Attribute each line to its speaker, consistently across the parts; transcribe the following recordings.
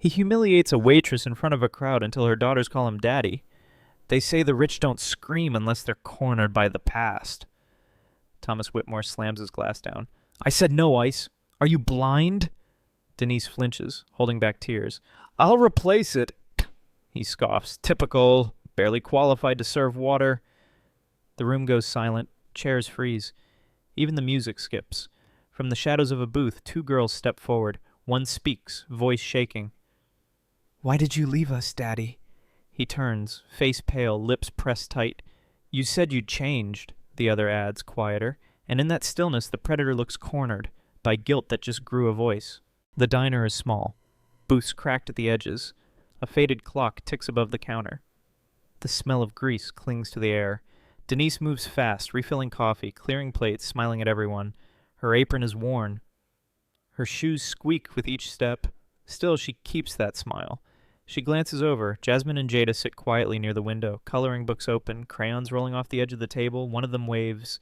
Speaker 1: He humiliates a waitress in front of a crowd until her daughters call him daddy. They say the rich don't scream unless they're cornered by the past. Thomas Whitmore slams his glass down. I said no ice. Are you blind? Denise flinches, holding back tears. I'll replace it. He scoffs. Typical. Barely qualified to serve water. The room goes silent. Chairs freeze. Even the music skips. From the shadows of a booth, two girls step forward. One speaks, voice shaking. Why did you leave us, Daddy? He turns, face pale, lips pressed tight. You said you'd changed, the other adds, quieter, and in that stillness the predator looks cornered, by guilt that just grew a voice. The diner is small. Booths cracked at the edges. A faded clock ticks above the counter. The smell of grease clings to the air. Denise moves fast, refilling coffee, clearing plates, smiling at everyone. Her apron is worn. Her shoes squeak with each step. Still, she keeps that smile. She glances over. Jasmine and Jada sit quietly near the window, coloring books open, crayons rolling off the edge of the table. One of them waves.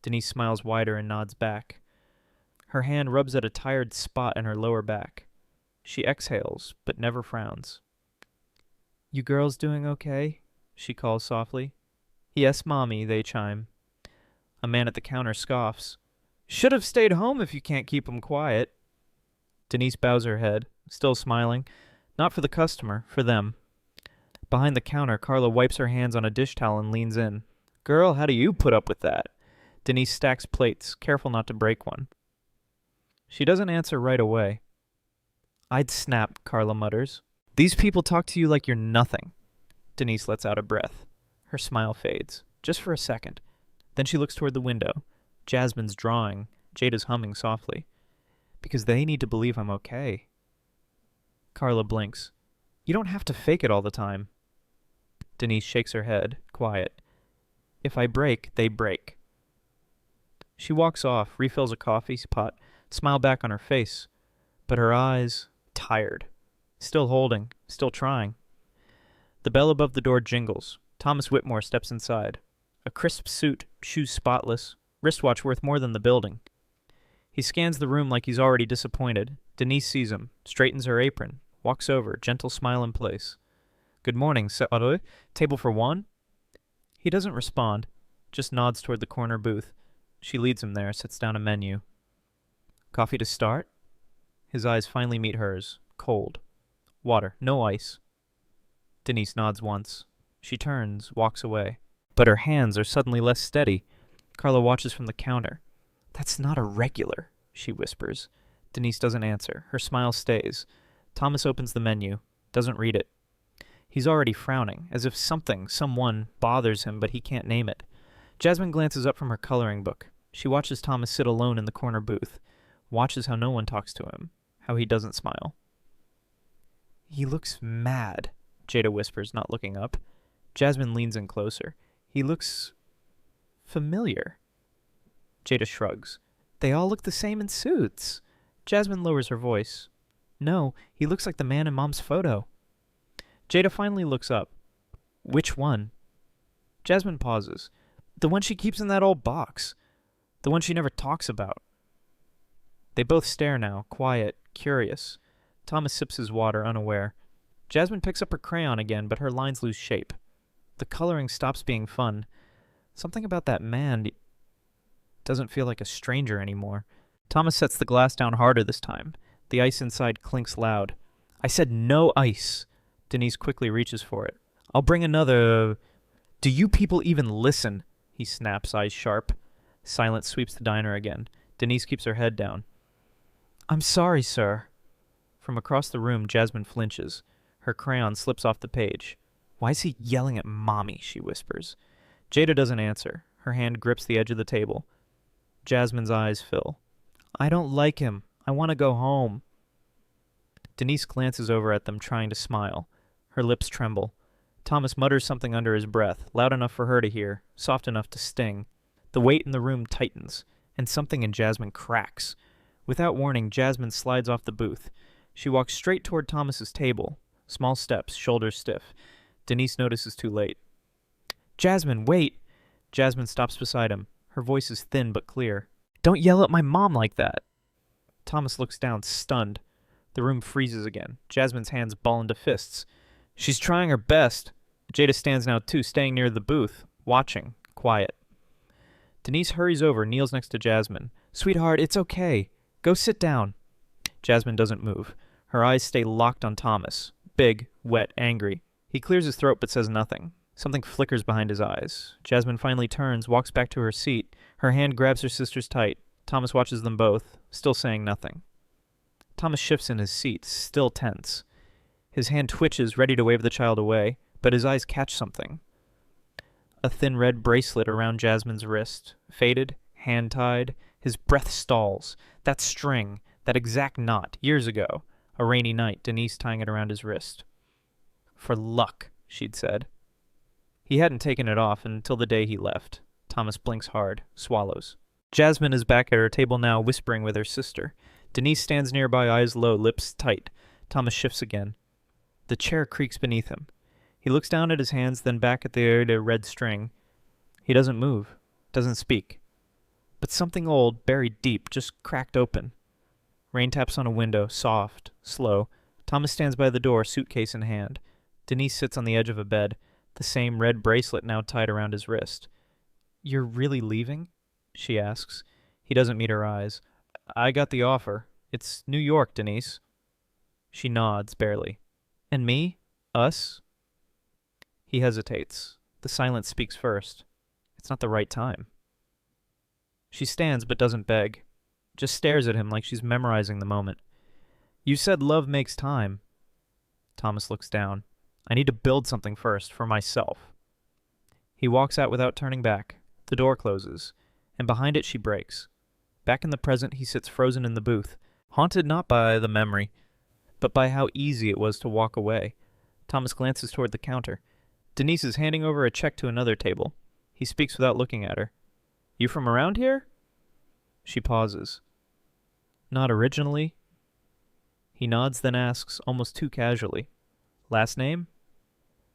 Speaker 1: Denise smiles wider and nods back. Her hand rubs at a tired spot in her lower back. She exhales, but never frowns. You girls doing okay? She calls softly. Yes, Mommy, they chime. A man at the counter scoffs. Should have stayed home if you can't keep 'em quiet. Denise bows her head, still smiling. Not for the customer, for them. Behind the counter, Carla wipes her hands on a dish towel and leans in. Girl, how do you put up with that? Denise stacks plates, careful not to break one. She doesn't answer right away. I'd snap, Carla mutters. These people talk to you like you're nothing. Denise lets out a breath. Her smile fades, just for a second. Then she looks toward the window. Jasmine's drawing. Jada's humming softly. Because they need to believe I'm okay. Carla blinks. You don't have to fake it all the time. Denise shakes her head, quiet. If I break, they break. She walks off, refills a coffee pot, smile back on her face. But her eyes, tired. Still holding, still trying. The bell above the door jingles. Thomas Whitmore steps inside. A crisp suit, shoes spotless, wristwatch worth more than the building. He scans the room like he's already disappointed. Denise sees him, straightens her apron, walks over, gentle smile in place. Good morning, Saru. Table for one? He doesn't respond, just nods toward the corner booth. She leads him there, sets down a menu. Coffee to start? His eyes finally meet hers, cold. Water, no ice. Denise nods once. She turns, walks away. But her hands are suddenly less steady. Carla watches from the counter. That's not a regular, she whispers. Denise doesn't answer. Her smile stays. Thomas opens the menu, doesn't read it. He's already frowning, as if something, someone, bothers him, but he can't name it. Jasmine glances up from her coloring book. She watches Thomas sit alone in the corner booth. Watches how no one talks to him, how he doesn't smile. He looks mad, Jada whispers, not looking up. Jasmine leans in closer. He looks familiar. Jada shrugs. They all look the same in suits. Jasmine lowers her voice. No, he looks like the man in Mom's photo. Jada finally looks up. Which one? Jasmine pauses. The one she keeps in that old box. The one she never talks about. They both stare now, quiet, curious. Thomas sips his water, unaware. Jasmine picks up her crayon again, but her lines lose shape. The coloring stops being fun. Something about that man doesn't feel like a stranger anymore. Thomas sets the glass down harder this time. The ice inside clinks loud. I said no ice. Denise quickly reaches for it. I'll bring another. Do you people even listen? He snaps, eyes sharp. Silence sweeps the diner again. Denise keeps her head down. I'm sorry, sir. From across the room, Jasmine flinches. Her crayon slips off the page. Why is he yelling at Mommy? She whispers. Jada doesn't answer. Her hand grips the edge of the table. Jasmine's eyes fill. I don't like him. I want to go home. Denise glances over at them, trying to smile. Her lips tremble. Thomas mutters something under his breath, loud enough for her to hear, soft enough to sting. The weight in the room tightens, and something in Jasmine cracks. Without warning, Jasmine slides off the booth. She walks straight toward Thomas's table. Small steps, shoulders stiff. Denise notices too late. Jasmine, wait! Jasmine stops beside him. Her voice is thin but clear. Don't yell at my mom like that! Thomas looks down, stunned. The room freezes again. Jasmine's hands ball into fists. She's trying her best. Jada stands now too, staying near the booth, watching, quiet. Denise hurries over, kneels next to Jasmine. Sweetheart, it's okay. Go sit down. Jasmine doesn't move. Her eyes stay locked on Thomas. Big, wet, angry. He clears his throat but says nothing. Something flickers behind his eyes. Jasmine finally turns, walks back to her seat. Her hand grabs her sister's tight. Thomas watches them both, still saying nothing. Thomas shifts in his seat, still tense. His hand twitches, ready to wave the child away, but his eyes catch something. A thin red bracelet around Jasmine's wrist. Faded, hand-tied. His breath stalls. That string, that exact knot, years ago. A rainy night, Denise tying it around his wrist. For luck, she'd said. He hadn't taken it off until the day he left. Thomas blinks hard, swallows. Jasmine is back at her table now, whispering with her sister. Denise stands nearby, eyes low, lips tight. Thomas shifts again. The chair creaks beneath him. He looks down at his hands, then back at the red string. He doesn't move, doesn't speak. But something old, buried deep, just cracked open. Rain taps on a window, soft, slow. Thomas stands by the door, suitcase in hand. Denise sits on the edge of a bed, the same red bracelet now tied around his wrist. You're really leaving? She asks. He doesn't meet her eyes. I got the offer. It's New York, Denise. She nods, barely. And me? Us? He hesitates. The silence speaks first. It's not the right time. She stands but doesn't beg. Just stares at him like she's memorizing the moment. You said love makes time. Thomas looks down. I need to build something first, for myself. He walks out without turning back. The door closes, and behind it she breaks. Back in the present, he sits frozen in the booth, haunted not by the memory, but by how easy it was to walk away. Thomas glances toward the counter. Denise is handing over a check to another table. He speaks without looking at her. You from around here? She pauses. Not originally. He nods, then asks, almost too casually. Last name?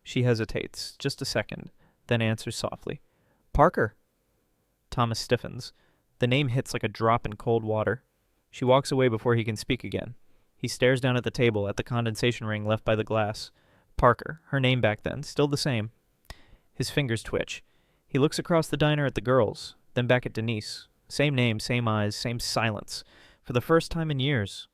Speaker 1: She hesitates, just a second, then answers softly. Parker. Thomas stiffens. The name hits like a drop in cold water. She walks away before he can speak again. He stares down at the table, at the condensation ring left by the glass. Parker, her name back then, still the same. His fingers twitch. He looks across the diner at the girls, then back at Denise. Same name, same eyes, same silence. For the first time in years.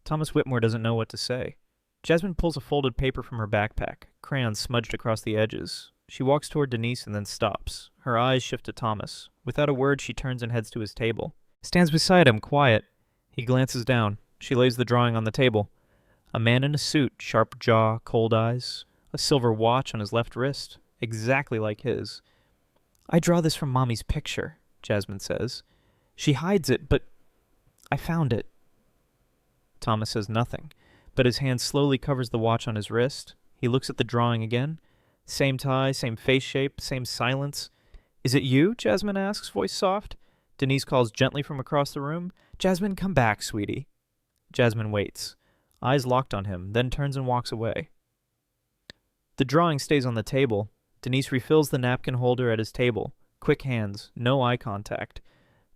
Speaker 1: Thomas Whitmore doesn't know what to say. Jasmine pulls a folded paper from her backpack, crayons smudged across the edges. She walks toward Denise and then stops. Her eyes shift to Thomas. Without a word, she turns and heads to his table. Stands beside him, quiet. He glances down. She lays the drawing on the table. A man in a suit, sharp jaw, cold eyes. A silver watch on his left wrist. Exactly like his. I draw this from Mommy's picture, Jasmine says. She hides it, but I found it. Thomas says nothing, but his hand slowly covers the watch on his wrist. He looks at the drawing again. Same tie, same face shape, same silence. Is it you? Jasmine asks, voice soft. Denise calls gently from across the room. Jasmine, come back, sweetie. Jasmine waits, eyes locked on him, then turns and walks away. The drawing stays on the table. Denise refills the napkin holder at his table. Quick hands, no eye contact.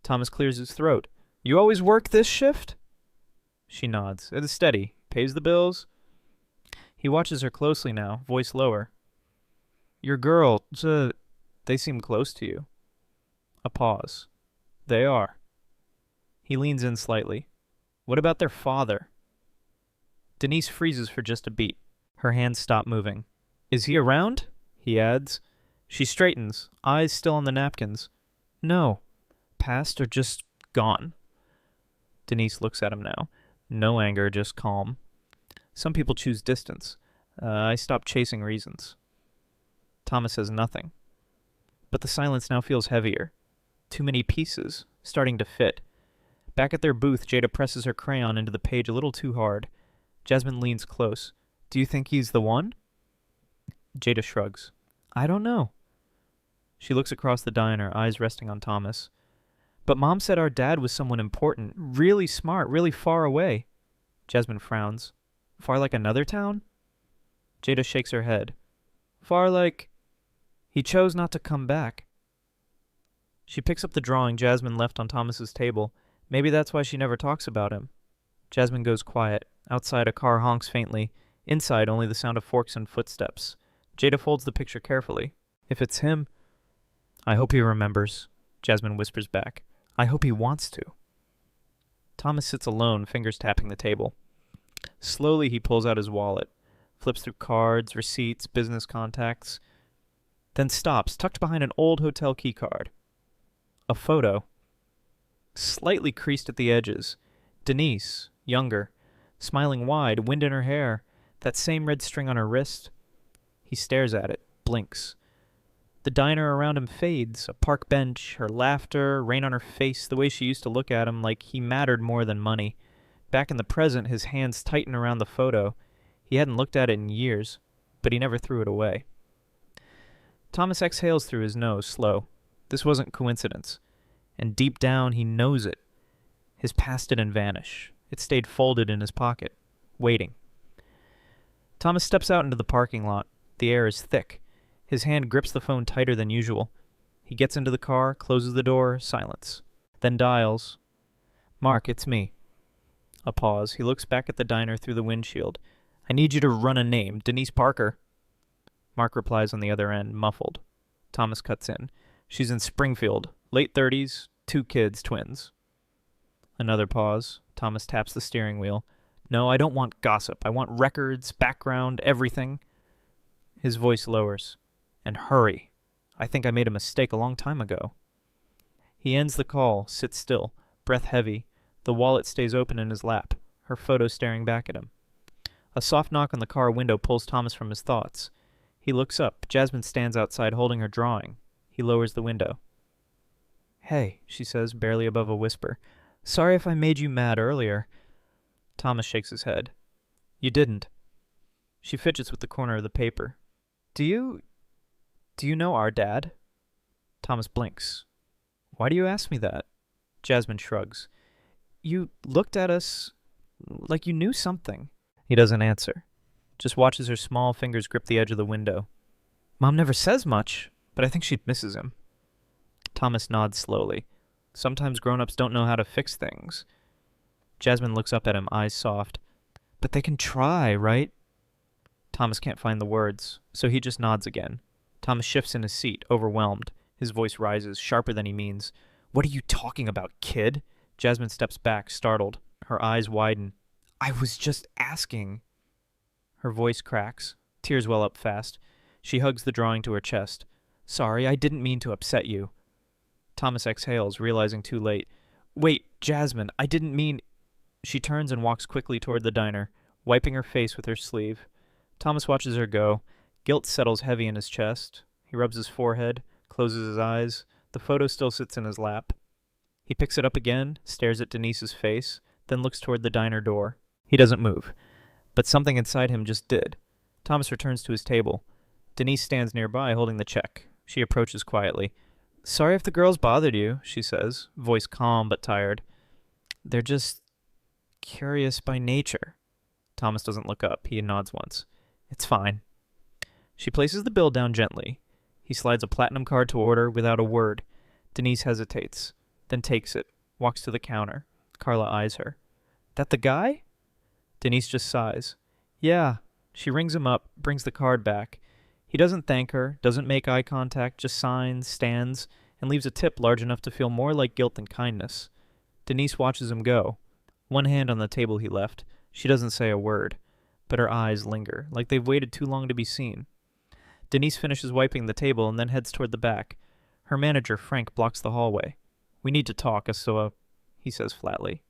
Speaker 1: Thomas clears his throat. You always work this shift? She nods. It is steady. Pays the bills. He watches her closely now, voice lower. Your girl, they seem close to you. A pause. They are. He leans in slightly. What about their father? Denise freezes for just a beat. Her hands stop moving. Is he around? He adds. She straightens, eyes still on the napkins. No. Passed or just gone? Denise looks at him now. No anger, just calm. Some people choose distance. I stopped chasing reasons. Thomas says nothing. But the silence now feels heavier. Too many pieces, starting to fit. Back at their booth, Jada presses her crayon into the page a little too hard. Jasmine leans close. Do you think he's the one? Jada shrugs. I don't know. She looks across the diner, eyes resting on Thomas. But Mom said our dad was someone important, really smart, really far away. Jasmine frowns. Far like another town? Jada shakes her head. Far like... He chose not to come back. She picks up the drawing Jasmine left on Thomas's table. Maybe that's why she never talks about him. Jasmine goes quiet. Outside, a car honks faintly. Inside, only the sound of forks and footsteps. Jada folds the picture carefully. If it's him, I hope he remembers, Jasmine whispers back. I hope he wants to. Thomas sits alone, fingers tapping the table. Slowly, he pulls out his wallet, flips through cards, receipts, business contacts, then stops, tucked behind an old hotel keycard. A photo. Slightly creased at the edges. Denise, younger, smiling wide, wind in her hair, that same red string on her wrist. He stares at it, blinks. The diner around him fades, a park bench, her laughter, rain on her face, the way she used to look at him like he mattered more than money. Back in the present, his hands tighten around the photo. He hadn't looked at it in years, but he never threw it away. Thomas exhales through his nose, slow. This wasn't coincidence. And deep down, he knows it. His past didn't vanish. It stayed folded in his pocket, waiting. Thomas steps out into the parking lot. The air is thick. His hand grips the phone tighter than usual. He gets into the car, closes the door, silence. Then dials. Mark, it's me. A pause. He looks back at the diner through the windshield. I need you to run a name. Denise Parker. Mark replies on the other end, muffled. Thomas cuts in. She's in Springfield. Late 30s. 2 kids, twins. Another pause. Thomas taps the steering wheel. No, I don't want gossip. I want records, background, everything. His voice lowers. And hurry. I think I made a mistake a long time ago. He ends the call, sits still, breath heavy. The wallet stays open in his lap, her photo staring back at him. A soft knock on the car window pulls Thomas from his thoughts. He looks up. Jasmine stands outside holding her drawing. He lowers the window. Hey, she says, barely above a whisper. Sorry if I made you mad earlier. Thomas shakes his head. You didn't. She fidgets with the corner of the paper. Do you know our dad? Thomas blinks. Why do you ask me that? Jasmine shrugs. You looked at us like you knew something. He doesn't answer. Just watches her small fingers grip the edge of the window. Mom never says much, but I think she misses him. Thomas nods slowly. Sometimes grown-ups don't know how to fix things. Jasmine looks up at him, eyes soft. But they can try, right? Thomas can't find the words, so he just nods again. Thomas shifts in his seat, overwhelmed. His voice rises, sharper than he means. What are you talking about, kid? Jasmine steps back, startled. Her eyes widen. I was just asking. Her voice cracks. Tears well up fast. She hugs the drawing to her chest. Sorry, I didn't mean to upset you. Thomas exhales, realizing too late. Wait, Jasmine, I didn't mean... She turns and walks quickly toward the diner, wiping her face with her sleeve. Thomas watches her go. Guilt settles heavy in his chest. He rubs his forehead, closes his eyes. The photo still sits in his lap. He picks it up again, stares at Denise's face, then looks toward the diner door. He doesn't move, but something inside him just did. Thomas returns to his table. Denise stands nearby, holding the check. She approaches quietly. Sorry if the girls bothered you, she says, voice calm but tired. They're just curious by nature. Thomas doesn't look up. He nods once. It's fine. She places the bill down gently. He slides a platinum card toward her without a word. Denise hesitates, then takes it, walks to the counter. Carla eyes her. That the guy? Denise just sighs. Yeah. She rings him up, brings the card back. He doesn't thank her, doesn't make eye contact, just signs, stands, and leaves a tip large enough to feel more like guilt than kindness. Denise watches him go. One hand on the table he left. She doesn't say a word, but her eyes linger, like they've waited too long to be seen. Denise finishes wiping the table and then heads toward the back. Her manager, Frank, blocks the hallway. We need to talk, Asoa, he says flatly.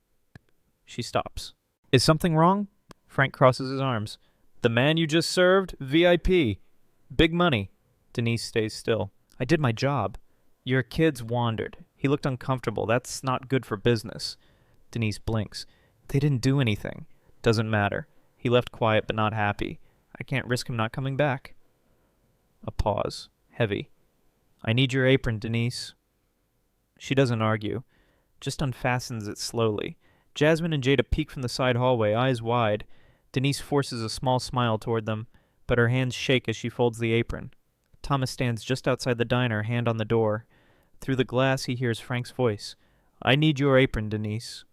Speaker 1: She stops. Is something wrong? Frank crosses his arms. The man you just served? VIP. Big money. Denise stays still. I did my job. Your kids wandered. He looked uncomfortable. That's not good for business. Denise blinks. They didn't do anything. Doesn't matter. He left quiet but not happy. I can't risk him not coming back. A pause. Heavy. I need your apron, Denise. She doesn't argue. Just unfastens it slowly. Jasmine and Jada peek from the side hallway, eyes wide. Denise forces a small smile toward them, but her hands shake as she folds the apron. Thomas stands just outside the diner, hand on the door. Through the glass he hears Frank's voice. I need your apron, Denise.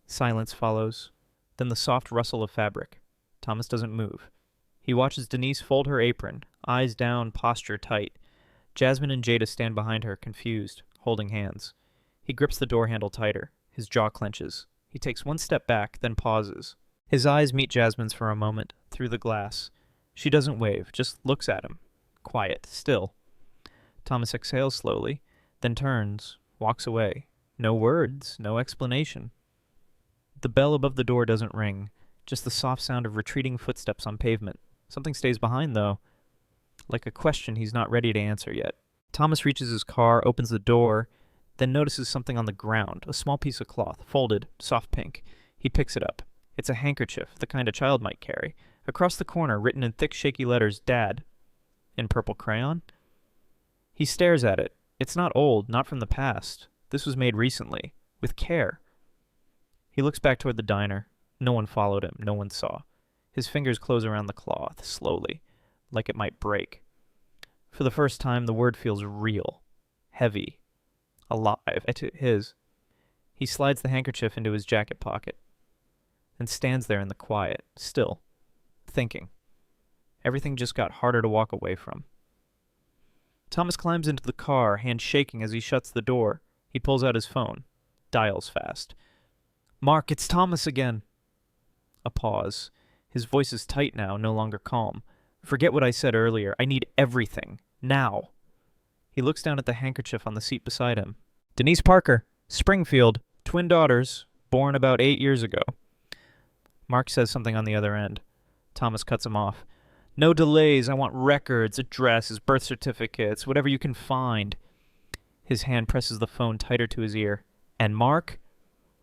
Speaker 1: Silence follows, then the soft rustle of fabric. Thomas doesn't move. He watches Denise fold her apron, eyes down, posture tight. Jasmine and Jada stand behind her, confused, holding hands. He grips the door handle tighter. His jaw clenches. He takes one step back, then pauses. His eyes meet Jasmine's for a moment, through the glass. She doesn't wave, just looks at him. Quiet, still. Thomas exhales slowly, then turns, walks away. No words, no explanation. The bell above the door doesn't ring, just the soft sound of retreating footsteps on pavement. Something stays behind, though, like a question he's not ready to answer yet. Thomas reaches his car, opens the door, then notices something on the ground, a small piece of cloth, folded, soft pink. He picks it up. It's a handkerchief, the kind a child might carry. Across the corner, written in thick, shaky letters, Dad. In purple crayon? He stares at it. It's not old, not from the past. This was made recently, with care. He looks back toward the diner. No one followed him. No one saw. His fingers close around the cloth, slowly, like it might break. For the first time, the word feels real, heavy, alive. His. He slides the handkerchief into his jacket pocket and stands there in the quiet, still, thinking. Everything just got harder to walk away from. Thomas climbs into the car, hand shaking as he shuts the door. He pulls out his phone, dials fast. "Mark, it's Thomas again." A pause. His voice is tight now, no longer calm. "Forget what I said earlier. I need everything. Now." He looks down at the handkerchief on the seat beside him. "Denise Parker, Springfield, twin daughters, born about 8 years ago." Mark says something on the other end. Thomas cuts him off. "No delays. I want records, addresses, birth certificates, whatever you can find." His hand presses the phone tighter to his ear. "And Mark?"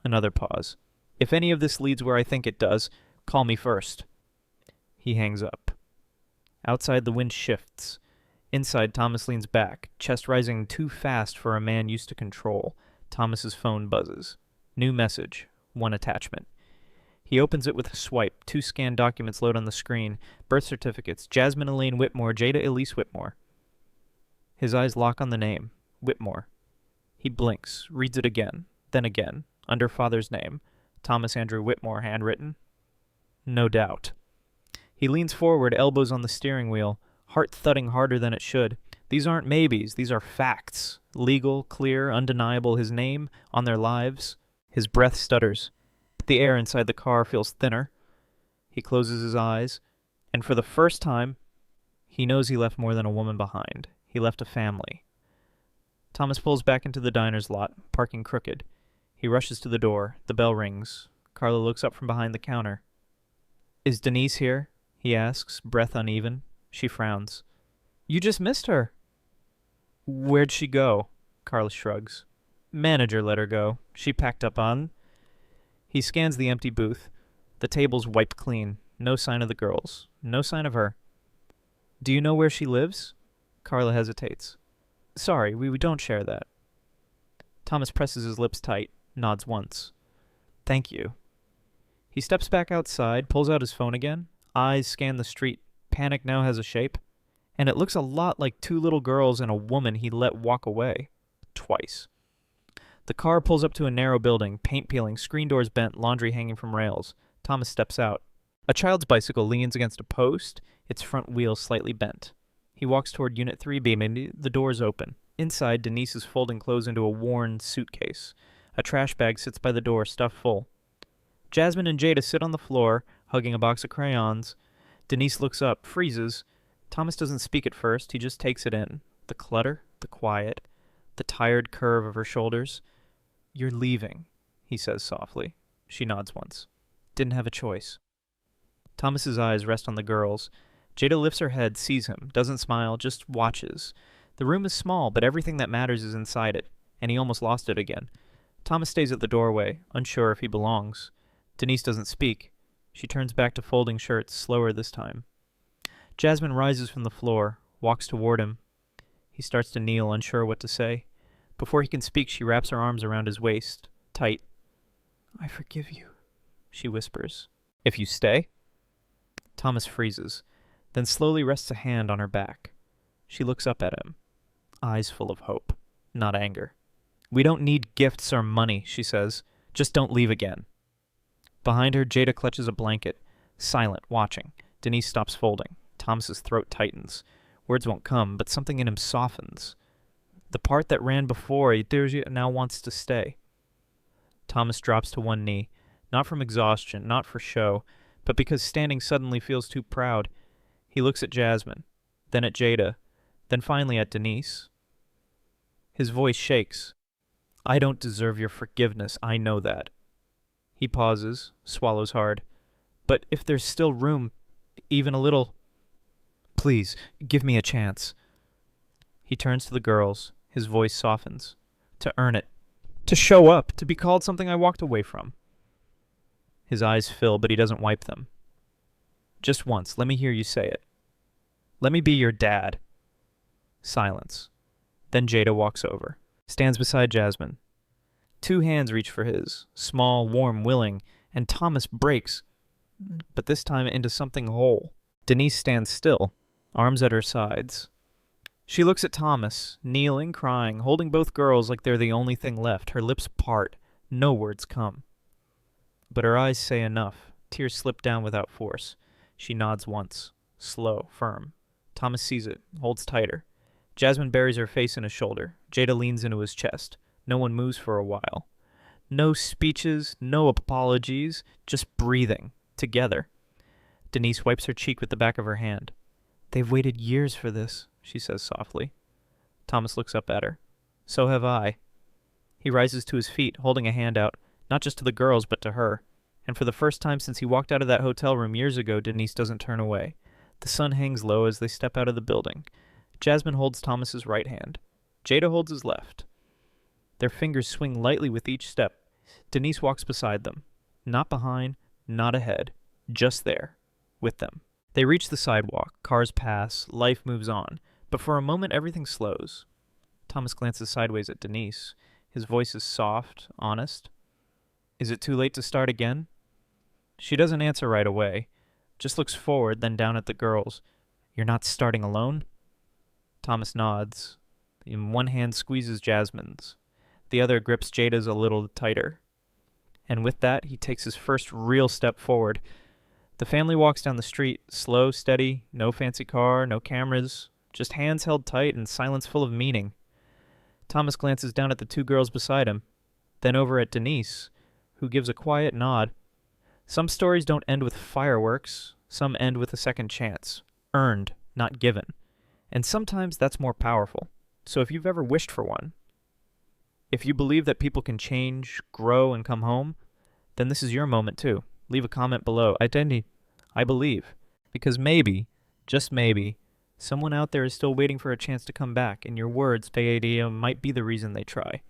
Speaker 1: Another pause. "If any of this leads where I think it does, call me first." He hangs up. Outside, the wind shifts. Inside, Thomas leans back, chest rising too fast for a man used to control. Thomas's phone buzzes. New message. One attachment. He opens it with a swipe. 2 scanned documents load on the screen. Birth certificates. Jasmine Elaine Whitmore, Jada Elise Whitmore. His eyes lock on the name. Whitmore. He blinks, reads it again, then again, under father's name. Thomas Andrew Whitmore, handwritten. No doubt. He leans forward, elbows on the steering wheel, heart thudding harder than it should. These aren't maybes, these are facts. Legal, clear, undeniable. His name, on their lives. His breath stutters. The air inside the car feels thinner. He closes his eyes, and for the first time, he knows he left more than a woman behind. He left a family. Thomas pulls back into the diner's lot, parking crooked. He rushes to the door. The bell rings. Carla looks up from behind the counter. "Is Denise here?" he asks, breath uneven. She frowns. "You just missed her." "Where'd she go?" Carla shrugs. "Manager let her go. She packed up on." He scans the empty booth. The table's wiped clean. No sign of the girls. No sign of her. "Do you know where she lives?" Carla hesitates. "Sorry, we don't share that." Thomas presses his lips tight, nods once. "Thank you." He steps back outside, pulls out his phone again. Eyes scan the street. Panic now has a shape. And it looks a lot like 2 little girls and a woman he let walk away. Twice. The car pulls up to a narrow building, paint peeling, screen doors bent, laundry hanging from rails. Thomas steps out. A child's bicycle leans against a post, its front wheel slightly bent. He walks toward Unit 3B, and the doors open. Inside, Denise is folding clothes into a worn suitcase. A trash bag sits by the door, stuffed full. Jasmine and Jada sit on the floor, hugging a box of crayons. Denise looks up, freezes. Thomas doesn't speak at first, he just takes it in. The clutter, the quiet, the tired curve of her shoulders. "You're leaving," he says softly. She nods once. "Didn't have a choice." Thomas's eyes rest on the girls. Jada lifts her head, sees him, doesn't smile, just watches. The room is small, but everything that matters is inside it, and he almost lost it again. Thomas stays at the doorway, unsure if he belongs. Denise doesn't speak. She turns back to folding shirts, slower this time. Jasmine rises from the floor, walks toward him. He starts to kneel, unsure what to say. Before he can speak, she wraps her arms around his waist, tight. "I forgive you," she whispers. "If you stay?" Thomas freezes, then slowly rests a hand on her back. She looks up at him, eyes full of hope, not anger. "We don't need gifts or money," she says. "Just don't leave again." Behind her, Jada clutches a blanket, silent, watching. Denise stops folding. Thomas's throat tightens. Words won't come, but something in him softens. The part that ran before now wants to stay. Thomas drops to one knee, not from exhaustion, not for show, but because standing suddenly feels too proud. He looks at Jasmine, then at Jada, then finally at Denise. His voice shakes. I don't deserve your forgiveness, I know that. He pauses, swallows hard. But if there's still room, even a little... Please, give me a chance. He turns to the girls. His voice softens. To earn it. To show up. To be called something I walked away from. His eyes fill, but he doesn't wipe them. Just once, let me hear you say it. Let me be your dad. Silence. Then Jada walks over. Stands beside Jasmine. 2 hands reach for his. Small, warm, willing. And Thomas breaks. But this time into something whole. Denise stands still. Arms at her sides. She looks at Thomas, kneeling, crying, holding both girls like they're the only thing left. Her lips part. No words come. But her eyes say enough. Tears slip down without force. She nods once. Slow, firm. Thomas sees it, holds tighter. Jasmine buries her face in his shoulder. Jada leans into his chest. No one moves for a while. No speeches, no apologies, just breathing. Together. Denise wipes her cheek with the back of her hand. They've waited years for this, she says softly. Thomas looks up at her. So have I. He rises to his feet, holding a hand out, not just to the girls, but to her. And for the first time since he walked out of that hotel room years ago, Denise doesn't turn away. The sun hangs low as they step out of the building. Jasmine holds Thomas's right hand. Jada holds his left. Their fingers swing lightly with each step. Denise walks beside them. Not behind, not ahead. Just there. With them. They reach the sidewalk. Cars pass. Life moves on. But for a moment, everything slows. Thomas glances sideways at Denise. His voice is soft, honest. Is it too late to start again? She doesn't answer right away. Just looks forward, then down at the girls. You're not starting alone? Thomas nods. In one hand squeezes Jasmine's. The other grips Jada's a little tighter. And with that, he takes his first real step forward. The family walks down the street, slow, steady, no fancy car, no cameras, just hands held tight and silence full of meaning. Thomas glances down at the 2 girls beside him, then over at Denise, who gives a quiet nod. Some stories don't end with fireworks, some end with a second chance. Earned, not given. And sometimes that's more powerful. So if you've ever wished for one, if you believe that people can change, grow, and come home, then this is your moment too. Leave a comment below. I believe. Because maybe, just maybe, someone out there is still waiting for a chance to come back, and your words, might be the reason they try.